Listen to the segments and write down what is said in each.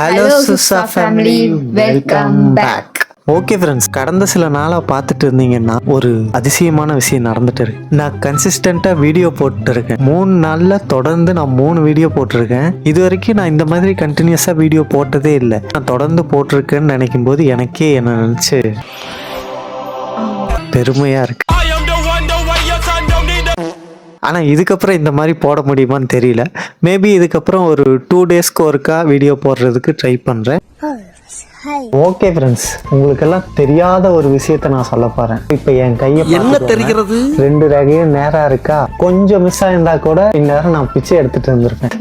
Hello சுசா family, welcome back. Okay friends, கடந்த சில நாளாக பார்த்துட்டு இருந்தீங்கன்னா ஒரு அதிசயமான விஷயம் நடந்துட்டு இருக்கு. நான் கன்சிஸ்டண்ட்டாக வீடியோ போட்டுருக்கேன். 3 நாளில் தொடர்ந்து நான் 3 வீடியோ போட்டிருக்கேன். இது வரைக்கும் நான் இந்த மாதிரி கண்டினியூஸாக வீடியோ போட்டதே இல்லை. நான் தொடர்ந்து போட்டிருக்கேன்னு நினைக்கும் போது எனக்கே என்ன நினச்சி பெருமையாக இருக்கு. ஆனால் இதுக்கப்புறம் இந்த மாதிரி போட முடியுமான்னு தெரியல. மேபி இதுக்கப்புறம் ஒரு 2 டேஸ்க்கு ஒருக்கா வீடியோ போடுறதுக்கு ட்ரை பண்ணுறேன். ஓகே ஃப்ரெண்ட்ஸ், உங்களுக்கெல்லாம் தெரியாத ஒரு விஷயத்த நான் சொல்ல போகிறேன். இப்போ என் கையை என்ன தெரிகிறது, 2 ரகையும் நேரா இருக்கா. கொஞ்சம் மிஸ் ஆயிருந்தா கூட இந்நேரம் நான் பிச்சை எடுத்துட்டு இருந்திருப்பேன்.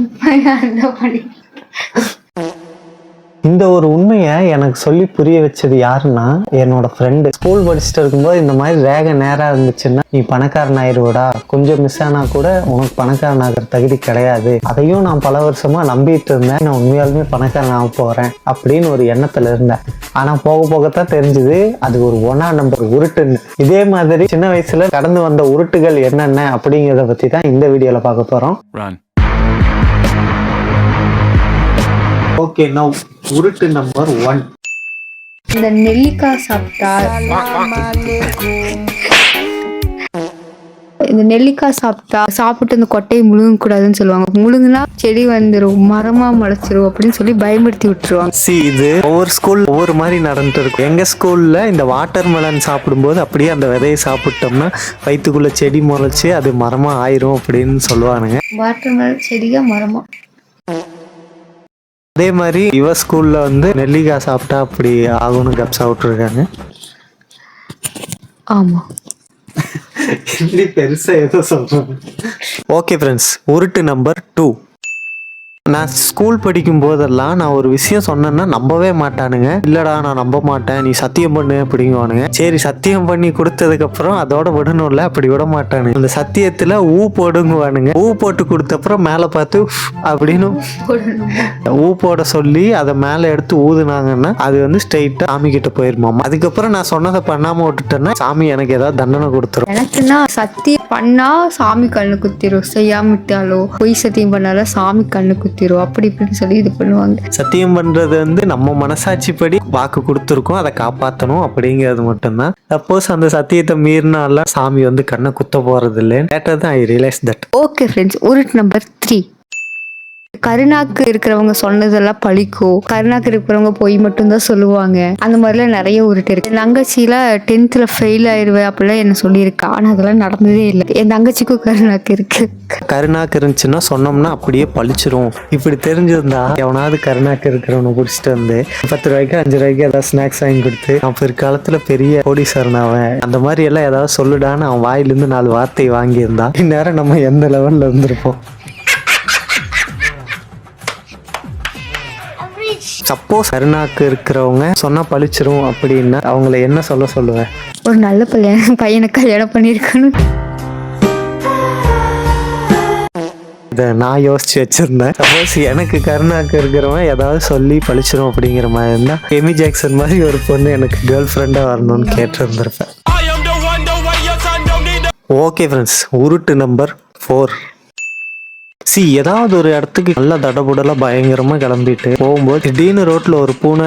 இந்த ஒரு உண்மையை எனக்கு சொல்லி புரிய வச்சது யாருன்னா என்னோட ஃப்ரெண்டு. ஸ்கூல் படிச்சுட்டு இருக்கும்போது இந்த மாதிரி ரேகை நேராக இருந்துச்சுன்னா நீ பணக்காரன் ஆயிடுவடா, கொஞ்சம் மிஸ் ஆனா கூட உனக்கு பணக்காரன் ஆகிற தகுதி கிடையாது. அதையும் நான் பல வருஷமா நம்பிட்டு இருந்தேன். நான் உண்மையாலுமே பணக்காரன் ஆக போறேன் அப்படின்னு ஒரு எண்ணத்துல இருந்தேன். ஆனா போக போகத்தான் தெரிஞ்சது அது ஒரு 1ஆம் நம்பர் உருட்டுன்னு. இதே மாதிரி சின்ன வயசுல கடந்து வந்த உருட்டுகள் என்னென்ன அப்படிங்கிறத பத்தி தான் இந்த வீடியோல பார்க்க போறோம். ஓகே, நவ் உருட்டு நம்பர் 1. இந்த நெல்லிக்காய் சாப்பிட்டா சாப்பிட்டு அந்த கொட்டையை முழுங்க கூடாதுன்னு சொல்லுவாங்க. முழுங்குனா செடி வந்துடும், மரமா முளைச்சிரும் அப்படின்னு சொல்லி பயமுறுத்தி விட்டுருவாங்க. இது ஒவ்வொரு ஸ்கூல் ஒவ்வொரு மாதிரி நடந்துட்டு இருக்கும். எங்க ஸ்கூல்ல இந்த வாட்டர் மெலன் சாப்பிடும்போது அப்படியே அந்த விதையை சாப்பிட்டோம்னா வயிற்றுக்குள்ள செடி முளைச்சு அது மரமா ஆயிரும் அப்படின்னு சொல்லுவானுங்க. வாட்டர் மெலன் செடியா மரமா. அதே மாதிரி இவ ஸ்கூல்ல வந்து நெல்லிக்காய் சாப்பிட்டா அப்படி ஆகும்னு கப்ஸா விட்டுருக்காங்க. ஆமா, பெருசா ஏதோ சொல்றாங்க. ஓகே ஃப்ரெண்ட்ஸ், உருட்டு நம்பர் 2. நான் ஸ்கூல் படிக்கும் போதெல்லாம் நான் ஒரு விஷயம் சொன்னேன்னா நம்பவே மாட்டானுங்க. இல்லடா நான் நம்ப மாட்டேன், நீ சத்தியம் பண்ணு அப்படிங்குவானுங்க. சரி சத்தியம் பண்ணி கொடுத்ததுக்கு அப்புறம் அதோட விடணும்ல, அப்படி விட மாட்டானுங்க. அந்த சத்தியத்துல ஊ போடுங்குவானுங்க. ஊ போட்டு கொடுத்தப்புறம் மேல பார்த்து அப்படின்னு ஊ போட சொல்லி அதை மேல எடுத்து ஊதுனாங்கன்னா அது வந்து ஸ்ட்ரெயிட்டா சாமி கிட்ட போயிருமாமா. அதுக்கப்புறம் நான் சொன்னதை பண்ணாம விட்டுட்டேன்னா சாமி எனக்கு ஏதாவது தண்டனை கொடுத்துரும். எனக்குன்னா சத்தியம் பண்ணா சாமி கண்ணு குத்திரும், செய்யாம விட்டாலோ பொய் சத்தியம் பண்ணாலும் சாமி கண்ணு குத்திரும், அப்படி இப்படின்னு சொல்லி இது பண்ணுவாங்க. சத்தியம் பண்றது வந்து நம்ம மனசாட்சிப்படி வாக்கு கொடுத்துருக்கோம், அதை காப்பாற்றணும் அப்படிங்கிறது மட்டும்தான். சப்போஸ் அந்த சத்தியத்தை மீறினால சாமி வந்து கண்ணை குத்த போறது இல்லைன்னு லேட்டர் தான் ஐ ரியலைஸ் தட். ஓகே ஃப்ரெண்ட்ஸ், உருட்டு நம்பர் 3. கருணாக்கு இருக்கிறவங்க சொன்னதெல்லாம் பழிக்கும், கருணாக்கு இருக்கிறவங்க பொய் மட்டும் தான் சொல்லுவாங்க. அந்த மாதிரிலாம் நிறைய உருட்டு இருக்கு. என் தங்கச்சியில 10th ஃபெயில் ஆயிடுவேன் அப்படிலாம் என்ன சொல்லியிருக்கா. ஆனா அதெல்லாம் நடந்ததே இல்லை. என் தங்கச்சிக்கும் கருணாக்கு இருக்கு. கருணாக்கு இருந்துச்சுன்னா சொன்னோம்னா அப்படியே பழிச்சிரும். இப்படி தெரிஞ்சிருந்தா எவனாவது கருணாக்கு இருக்கிறவனை பிடிச்சிட்டு வந்து 10 ரூபாய்க்கு 5 ரூபாய்க்கு ஏதாவது ஸ்நாக்ஸ் வாங்கி கொடுத்து நான் பிற்காலத்துல பெரிய கோடீஸ்வரன் அவன் அந்த மாதிரி எல்லாம் ஏதாவது சொல்லுடான்னு அவன் வாயிலிருந்து 4 வார்த்தை வாங்கியிருந்தா இந்நேரம் நம்ம எந்த லெவல்ல இருந்திருப்போம். சப்போஸ் கருணாக்கு இருக்கிறவங்க சொன்னா பழிச்சிரும் அப்படின்னா அவங்கள என்ன சொல்லுவேன்? ஒரு நல்ல பையனை கல்யாணம் பண்ணிருக்கணும். இதை நான் யோசிச்சு வச்சிருந்தேன். சப்போஸ் எனக்கு கருணாக்கு இருக்கிறவன் ஏதாவது சொல்லி பழிச்சிரும் அப்படிங்கிற மாதிரி இருந்தா எமி ஜாக்சன் மாதிரி ஒரு பொண்ணு எனக்கு கேர்ள் ஃப்ரெண்டா வரணும்னு கேட்டு இருந்திருப்பேன். ஓகே ஃப்ரெண்ட்ஸ், உருட்டு நம்பர் 4. ஏதாவது ஒரு இடத்துக்கு நல்லா தடபுடலா பயங்கரமா கிளம்பிட்டு போகும்போது திடீர்னு ரோட்ல ஒரு பூனை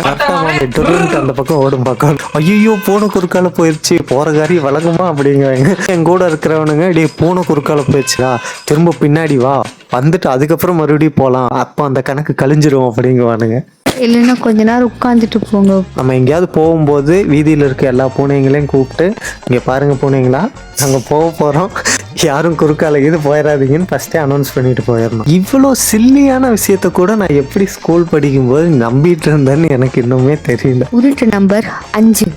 அந்த பக்கம் ஓடும் பக்கம், ஐயோ பூனை குறுக்கால போயிடுச்சு, போற காரி வழங்குமா அப்படிங்கிறாங்க. என் கூட இருக்கிறவனுங்க இப்படி பூனை குறுக்கால போயிடுச்சுடா, திரும்ப பின்னாடி வா, வந்துட்டு அதுக்கப்புறம் மறுபடியும் போலாம், அப்ப அந்த கணக்கு கழிஞ்சிரும் அப்படிங்குவானுங்க. இல்லைன்னா கொஞ்ச நேரம் உட்காந்துட்டு போங்க. நம்ம எங்கேயாவது போகும்போது வீதியில் இருக்க எல்லா பூனைங்களையும் கூப்பிட்டு இங்கே பாருங்க பூனைங்களா, நாங்கள் போக போகிறோம், யாரும் குறுக்கால இது போயிடாதீங்கன்னு ஃபர்ஸ்டே அனௌன்ஸ் பண்ணிட்டு போயிடணும். இவ்வளோ சில்லியான விஷயத்த கூட நான் எப்படி ஸ்கூல் படிக்கும்போது நம்பிட்டு இருந்தேன்னு எனக்கு இன்னுமே தெரியல. உருட்டு நம்பர் 5.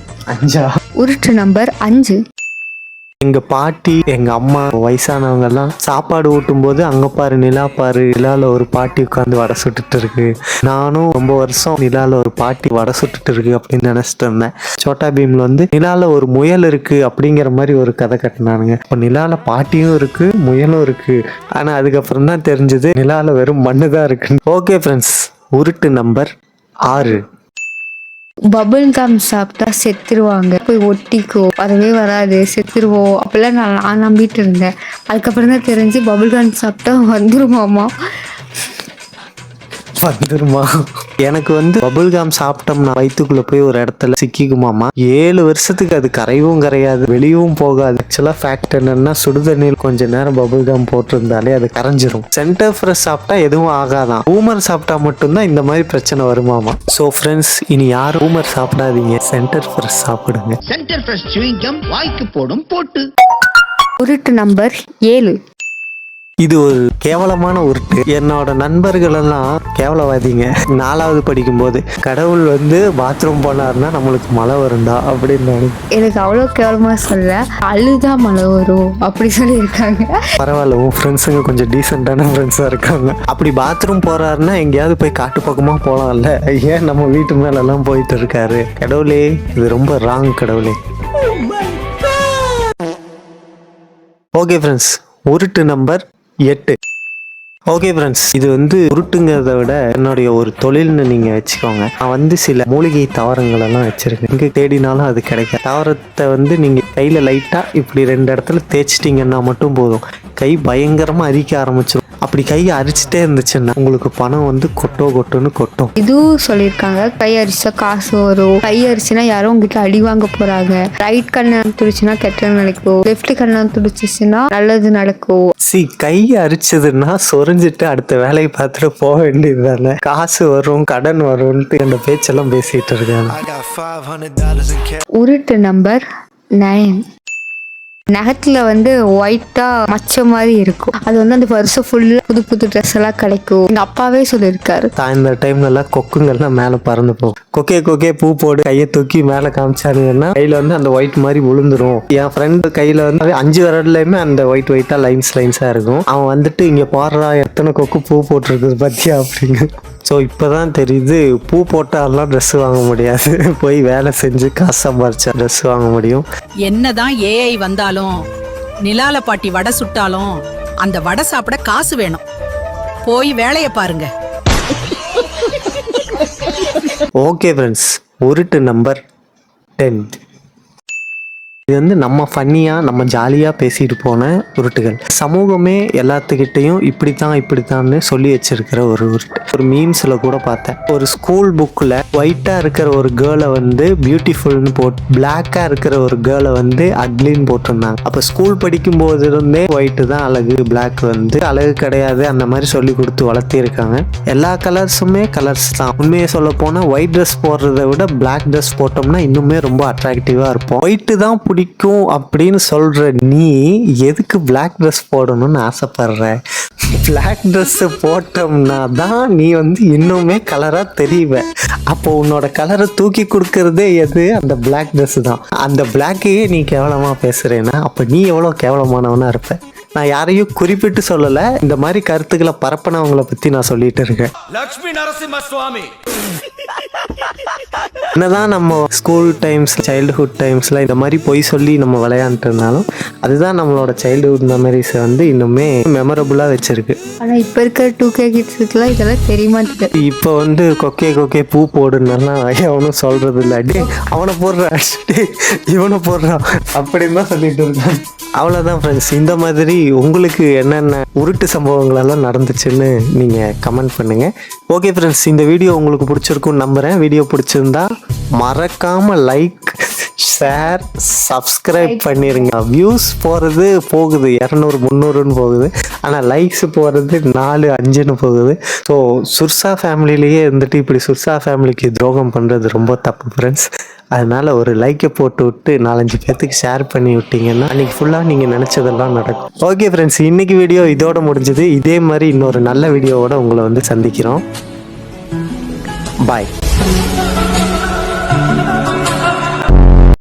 உருட்டு நம்பர் 5. எங்க பாட்டி எங்க அம்மா வயசானவங்க எல்லாம் சாப்பாடு ஊட்டும் போது அங்க பாரு நிலா பாரு, நிலால ஒரு பாட்டி உட்காந்து வடை சுட்டுட்டு இருக்கு. நானும் ரொம்ப வருஷம் நிலால ஒரு பாட்டி வடை சுட்டுட்டு இருக்கு அப்படின்னு நினைச்சிட்டு இருந்தேன். சோட்டா பீம்ல வந்து நிலால ஒரு முயல் இருக்கு அப்படிங்கிற மாதிரி ஒரு கதை கட்டினானுங்க. இப்போ நிலால பாட்டியும் இருக்கு முயலும் இருக்கு. ஆனா அதுக்கப்புறம் தான் தெரிஞ்சது நிலால வெறும் மண்ணு தான் இருக்கு. ஓகே ஃப்ரெண்ட்ஸ், உருட்டு நம்பர் 6. பபுள் கம் சாப்பிட்டா செத்துருவாங்க, போய் ஒட்டிக்கோ, வரவே வராது, செத்துருவோம் அப்படிலாம் நான் நம்பிட்டு இருந்தேன். அதுக்கப்புறம் தான் தெரிஞ்சு பபுள் கம் சாப்பிட்டா வந்துருமாமா. வந்துருமா? எனக்கு வந்து பபுள் காம் சாப்பிட்டோம்னா வயிற்றுக்குள்ள போய் ஒரு இடத்துல சிக்கிக்குமாமா. 7 வருஷத்துக்கு அது கரையவும் கரையாது, வெளியவும் போகாது. ஆக்சுவலா ஃபேக்ட் என்னன்னா, சுடுதண்ணில் கொஞ்ச நேரம் பபுள் காம் போட்டிருந்தாலே அது கரைஞ்சிரும். சென்டர் ஃப்ரெஷ் சாப்பிட்டா எதுவும் ஆகாதான். பூமர் சாப்பிட்டா மட்டும்தான் இந்த மாதிரி பிரச்சனை வருமாமா. ஸோ ஃப்ரெண்ட்ஸ், இனி யாரும் பூமர் சாப்பிடாதீங்க, சென்டர் ஃப்ரெஷ் சாப்பிடுங்க. சென்டர் ஃப்ரெஷ் chewing gum வாய்க்கு போடும் போட்டு. உருட்டு நம்பர் 7. இது ஒரு கேவலமான உருட்டு. என்னோட நண்பர்கள் எல்லாம் கேவலவாதிங்க. 4வது படிக்கும்போது கடவுள் வந்து பாத்ரூம் போனாருன்னா நம்மளுக்கு மழை வரும்டா அப்படின்னு எனக்கு அவ்வளோ கேவலமாக சொல்ல, அழுதா மழை வரும் அப்படி சொல்லியிருக்காங்க. பரவாயில்ல, உன் ஃப்ரெண்ட்ஸுங்க கொஞ்சம் டீசெண்டான ஃப்ரெண்ட்ஸாக இருக்காங்க. அப்படி பாத்ரூம் போறாருன்னா எங்கேயாவது போய் காட்டு பக்கமாக போகலாம்ல, ஏன் நம்ம வீட்டு மேலெல்லாம் போயிட்டு இருக்காரு? கடவுளே, இது ரொம்ப ராங் கடவுளே. ஓகே ஃப்ரெண்ட்ஸ், உருட்டு நம்பர் 8. ஓகே ஃப்ரெண்ட்ஸ், இது வந்து உருட்டுங்கிறத விட என்னுடைய ஒரு தொழில்னு நீங்கள் வச்சுக்கோங்க. நான் வந்து சில மூலிகை தாவரங்கள் எல்லாம் வச்சுருக்கேன். எங்கே தேடினாலும் அது கிடைக்கும். தாவரத்தை வந்து நீங்கள் கையில் லைட்டாக இப்படி 2 இடத்துல தேய்ச்சிட்டிங்கன்னா மட்டும் போதும், கை பயங்கரமாக அரிக்க ஆரம்பிச்சிடும். அப்படி கையை அரிச்சிட்டே இருந்துச்சுன்னா உங்களுக்கு பணம் வந்து கொட்டுன்னு கொட்டும். இதுவும் சொல்லியிருக்காங்க, கை அரிச்சா காசு வரும், கை அரிச்சுனா யாரும் உங்ககிட்ட அடி வாங்க போறாங்க, ரைட் கண்ணு துடிச்சுன்னா கெட்டது நடக்கும், லெஃப்ட் கண்ணு துடிச்சுன்னா நல்லது நடக்கும். கை அரிச்சதுன்னா சொரிஞ்சிட்டு அடுத்த வேலையை பார்த்துட்டு போக வேண்டியது தானே. காசு வரும், கடன் வரும்னு அந்த பேச்செல்லாம் பேசிட்டு இருக்காங்க. உருட்டு நம்பர் 9. நகத்துல வந்து ஒயிட்டா மச்ச மாதிரி இருக்கும். அது வந்து அந்த வருஷம் ஃபுல்லா புது புது ட்ரெஸ் எல்லாம் கிடைக்கும். எங்க அப்பாவே சொல்லியிருக்காரு. இந்த டைம்ல எல்லாம் கொக்குங்கள்லாம் மேல பறந்து போகும். கொக்கே பூ போடு, கையை தூக்கி மேல காமிச்சானுங்கன்னா கையில வந்து அந்த ஒயிட் மாதிரி விழுந்துரும். என் ஃப்ரெண்ட் கையில வந்து 5 விரல்லையுமே அந்த ஒயிட்டா லைன்ஸா இருக்கும். அவன் வந்துட்டு இங்க பாடுறா, எத்தனை கொக்கு பூ போட்டிருக்குது பத்தியா அப்படின்னு. ஸோ இப்போதான் தெரியுது, பூ போட்டாலாம் ட்ரெஸ் வாங்க முடியாது, போய் வேலை செஞ்சு காசு சம்பாரிச்சா ட்ரெஸ் வாங்க முடியும். என்னதான் ஏஐ வந்தாலும், நிலால பாட்டி வடை சுட்டாலும் அந்த வடை சாப்பிட காசு வேணும். போய் வேலையை பாருங்க. ஓகே ஃப்ரெண்ட்ஸ், உருட்டு நம்பர் 10. இது வந்து நம்ம ஃபன்னியாக நம்ம ஜாலியாக பேசிட்டு போன உருட்டுகள். சமூகமே எல்லாத்துக்கிட்டையும் இப்படித்தான்னு சொல்லி வச்சிருக்கிற ஒரு உருட்டு. ஒரு மீம்ஸில் கூட பார்த்தேன். ஒரு ஸ்கூல் புக்கில் ஒயிட்டாக இருக்கிற ஒரு கேர்ளை வந்து பியூட்டிஃபுல்னு பிளாக்காக இருக்கிற ஒரு கேர்ளை வந்து அக்லின்னு போட்டிருந்தாங்க. அப்போ ஸ்கூல் படிக்கும் போது இருந்தே ஒயிட்டு தான் அழகு, பிளாக் வந்து அழகு கிடையாது, அந்த மாதிரி சொல்லி கொடுத்து வளர்த்திருக்காங்க. எல்லா கலர்ஸுமே கலர்ஸ் தான். உண்மையை சொல்ல போனால் ஒயிட் ட்ரெஸ் போடுறத விட பிளாக் ட்ரெஸ் போட்டோம்னா இன்னுமே ரொம்ப அட்ராக்டிவாக இருப்போம். ஒயிட்டு தான் பிடிக்கும் அப்படின்னு சொல்ற நீ எதுக்கு பிளாக் ட்ரெஸ் போடணும்னு ஆசைப்படுற? பிளாக் ட்ரெஸ் போட்டோம்னா தான் நீ வந்து இன்னுமே கலரா தெரியுவ. அப்போ உன்னோட கலரை தூக்கி கொடுக்கறதே எது? அந்த பிளாக் ட்ரெஸ் தான். அந்த பிளாக்கையே நீ கேவலமா பேசுறேன்னா அப்ப நீ எவ்வளவு கேவலமானவனா இருப்ப? நான் யாரையும் குறிப்பிட்டு சொல்லல, இந்த மாதிரி கருத்துக்களை பரப்பினவங்களை பத்தி நான் சொல்லிட்டு இருக்கேன். லட்சுமி நரசிம்ம சுவாமி. என்னதான் நம்ம ஸ்கூல் டைம்ஸ், சைல்டுஹுட் டைம்ஸ்ல இந்த மாதிரி பொய் சொல்லி நம்ம விளையாண்டுட்டு இருந்தாலும் அதுதான் நம்மளோட சைல்டுஹுட் மெமரிஸை வந்து இன்னுமே மெமரபுளா வச்சிருக்கு. ஆனா இப்ப இருக்கிற 2K கிட்ஸுக்குலாம் இதெல்லாம் தெரியுமா? இப்போ வந்து கொக்கே பூ போடுனாலாம் அவனும் சொல்றது இல்லை. அடி அவனை போடுறான், இவனை போடுறான் அப்படின்னு தான் சொல்லிட்டு இருக்கான். அவ்வளோதான் ஃப்ரெண்ட்ஸ். இந்த மாதிரி உங்களுக்கு என்னென்ன உருட்டு சம்பவங்கள் எல்லாம் நடந்துச்சுன்னு நீங்கள் கமெண்ட் பண்ணுங்கள். ஓகே ஃப்ரெண்ட்ஸ், இந்த வீடியோ உங்களுக்கு பிடிச்சிருக்குன்னு நம்புகிறேன். வீடியோ பிடிச்சிருந்தா மறக்காமல் லைக், ஷேர், சப்ஸ்கிரைப் பண்ணிடுங்க. வியூஸ் போகிறது போகுது 200 300ன்னு போகுது, ஆனால் லைக்ஸ் போகிறது 4 5ன்னு போகுது. ஸோ சுர்சா ஃபேமிலியிலேயே இருந்துட்டு இப்படி சுர்சா ஃபேமிலிக்கு துரோகம் பண்ணுறது ரொம்ப தப்பு ஃப்ரெண்ட்ஸ். அதனால் ஒரு லைக்கை போட்டு விட்டு 4-5 பேர்த்துக்கு ஷேர் பண்ணி விட்டீங்கன்னா அன்றைக்கி ஃபுல்லாக நீங்கள் நினச்சதெல்லாம் நடக்கும். ஓகே ஃப்ரெண்ட்ஸ், இன்றைக்கி வீடியோ இதோட முடிஞ்சது. இதே மாதிரி இன்னொரு நல்ல வீடியோவோட உங்களை வந்து சந்திக்கிறோம். பாய்.